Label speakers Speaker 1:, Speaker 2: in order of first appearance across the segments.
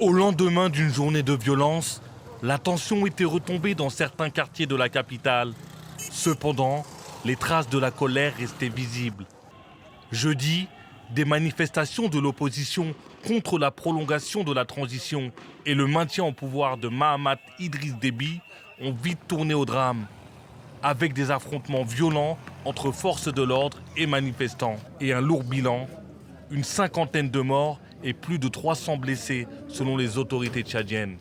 Speaker 1: Au lendemain d'une journée de violence, la tension était retombée dans certains quartiers de la capitale. Cependant, les traces de la colère restaient visibles. Jeudi, des manifestations de l'opposition contre la prolongation de la transition et le maintien au pouvoir de Mahamat Idriss Déby ont vite tourné au drame, avec des affrontements violents entre forces de l'ordre et manifestants, et un lourd bilan, une cinquantaine de morts et plus de 300 blessés selon les autorités tchadiennes.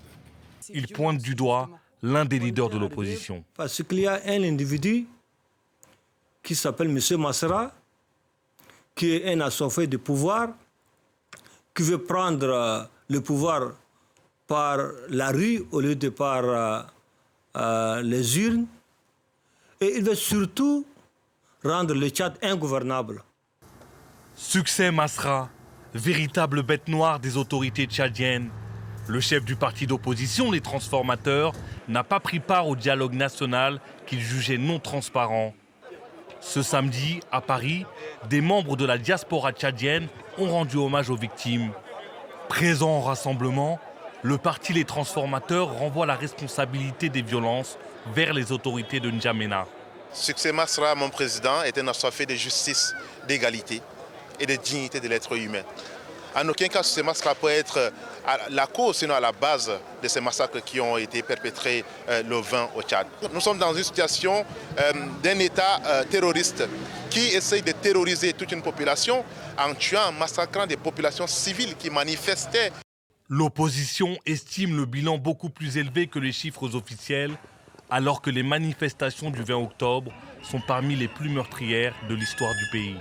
Speaker 1: Ils pointent du doigt l'un des leaders de l'opposition.
Speaker 2: Parce qu'il y a un individu qui s'appelle M. Massara, qui est un assoiffé de pouvoir, qui veut prendre le pouvoir par la rue au lieu de par les urnes. Et il veut surtout rendre le Tchad ingouvernable.
Speaker 1: Succès Masra, véritable bête noire des autorités tchadiennes. Le chef du parti d'opposition, les Transformateurs, n'a pas pris part au dialogue national qu'il jugeait non transparent. Ce samedi, à Paris, des membres de la diaspora tchadienne ont rendu hommage aux victimes. Présent au rassemblement, le parti Les Transformateurs renvoie la responsabilité des violences vers les autorités de N'Djamena.
Speaker 3: Succès Masra, mon président, est un assoiffé de justice, d'égalité et de dignité de l'être humain. En aucun cas, Succès Masra peut être à la cause, sinon à la base de ces massacres qui ont été perpétrés le 20 au Tchad. Nous sommes dans une situation d'un État terroriste qui essaye de terroriser toute une population en tuant, en massacrant des populations civiles qui manifestaient.
Speaker 1: L'opposition estime le bilan beaucoup plus élevé que les chiffres officiels, alors que les manifestations du 20 octobre sont parmi les plus meurtrières de l'histoire du pays.